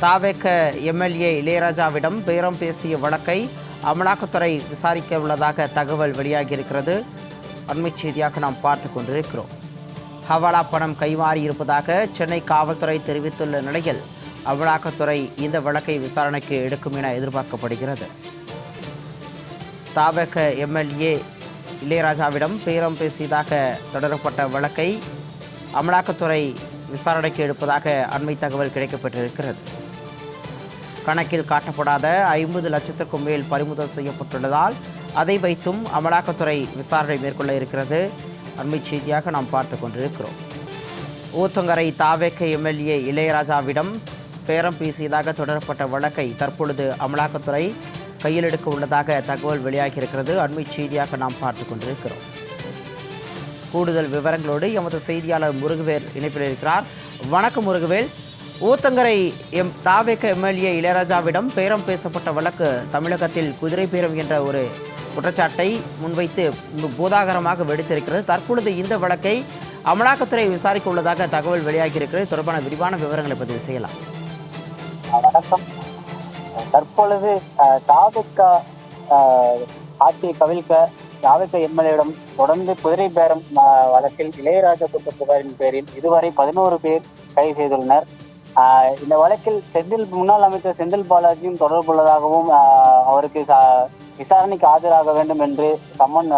தாவேக MLA இளையராஜாவிடம் பேரம் பேசிய வழக்கை அமலாக்கத்துறை விசாரிக்க உள்ளதாக தகவல் வெளியாகியிருக்கிறது. அண்மை செய்தியாக நாம் பார்த்து கொண்டிருக்கிறோம். ஹவாலா பணம் கைமாறி இருப்பதாக சென்னை காவல்துறை தெரிவித்துள்ள நிலையில் அமலாக்கத்துறை இந்த வழக்கை விசாரணைக்கு எடுக்கும் என எதிர்பார்க்கப்படுகிறது. தாவேக எம்எல்ஏ இளையராஜாவிடம் பேரம் பேசியதாக தொடரப்பட்ட வழக்கை அமலாக்கத்துறை விசாரணைக்கு எடுப்பதாக அண்மை தகவல் கிடைக்கப்பட்டிருக்கிறது. கணக்கில் காட்டப்படாத 50 லட்சத்திற்கும் மேல் பறிமுதல் செய்யப்பட்டுள்ளதால் அதை வைத்தும் அமலாக்கத்துறை விசாரணை மேற்கொள்ள இருக்கிறது. அண்மை செய்தியாக நாம் பார்த்து கொண்டிருக்கிறோம். ஊத்தங்கரை தாவேக எம்எல்ஏ இளையராஜாவிடம் பேரம் பேசியதாக தொடரப்பட்ட வழக்கை தற்பொழுது அமலாக்கத்துறை கையில் எடுக்க உள்ளதாக தகவல் வெளியாகியிருக்கிறது. அண்மை செய்தியாக நாம் பார்த்து கொண்டிருக்கிறோம். கூடுதல் விவரங்களோடு எமது செய்தியாளர் முருகவேல் இணைப்பில் இருக்கிறார். வணக்கம் முருகவேல். ஊத்தங்கரை தாவேக எம்எல்ஏ இளையராஜாவிடம் பேரம் பேசப்பட்ட வழக்கு தமிழகத்தில் குதிரை பேரம் என்ற ஒரு குற்றச்சாட்டை முன்வைத்து பூதாகரமாக வெடித்திருக்கிறது. தற்பொழுது இந்த வழக்கை அமலாக்கத்துறை விசாரிக்க உள்ளதாக தகவல் வெளியாகியிருக்கிறது. தொடர்பான விரிவான விவரங்களை பதிவு செய்யலாம். வணக்கம். தற்பொழுது தாவேக ஆட்சியை கவிழ்க்க தாவேக எம்எல்ஏவிடம் தொடர்ந்து குதிரை பேரம் வழக்கில் இளையராஜா குற்ற புகாரின் பேரில் இதுவரை 11 பேர் கைது செய்துள்ளனர். இந்த வழக்கில் முன்னாள் அமைச்சர் செந்தில் பாலாஜியும் தொடர்புள்ளதாகவும் அவருக்கு விசாரணைக்கு ஆஜராக வேண்டும் என்று சம்மன்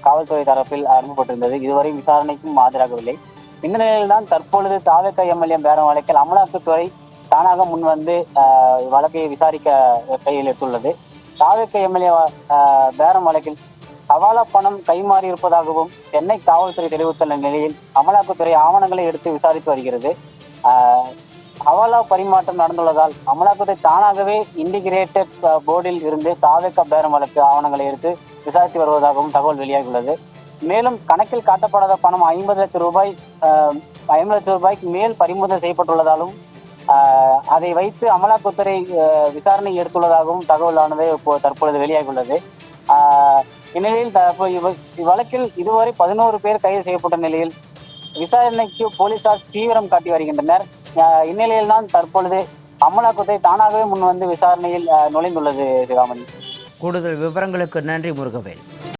காவல்துறை தரப்பில் அனுப்பப்பட்டிருந்தது. இதுவரை விசாரணைக்கும் ஆஜராகவில்லை. இந்த நிலையில்தான் தற்பொழுது தாவேக எம்எல்ஏ பேரம் வழக்கில் அமலாக்கத்துறை தானாக முன்வந்து வழக்கை விசாரிக்க கையில் எடுத்துள்ளது. தாவேக எம்எல்ஏ பேரம் வழக்கில் ஹவாலா பணம் கைமாறி இருப்பதாகவும் சென்னை காவல்துறை தெரிவித்துள்ள நிலையில் அமலாக்கத்துறை ஆவணங்களை எடுத்து விசாரித்து வருகிறது. ஹவாலா பரிமாற்றம் நடந்துள்ளதால் அமலாக்கத்துறை தானாகவே இன்டிகிரேட்டட் போர்டில் இருந்து தாவேக பேரம் வழக்கு ஆவணங்களை எடுத்து விசாரித்து வருவதாகவும் தகவல் வெளியாகியுள்ளது. மேலும் கணக்கில் காட்டப்படாத பணம் 50 லட்சம் ரூபாய்க்கு மேல் பறிமுதல் செய்யப்பட்டுள்ளதாலும் அதை வைத்து அமலாக்கத்துறை விசாரணை எடுத்துள்ளதாகவும் தகவலானது தற்பொழுது வெளியாகியுள்ளது. இந்நிலையில் இவ்வழக்கில் இதுவரை 11 பேர் கைது செய்யப்பட்ட நிலையில் விசாரணைக்கு போலீசார் தீவிரம் காட்டி வருகின்றனர். இந்நிலையில் தான் தற்பொழுது அமலாக்கத்துறை தானாகவே முன்வந்து விசாரணையில் நுழைந்துள்ளது. சிகாமணி, கூடுதல் விவரங்களுக்கு நன்றி முருகவேல்.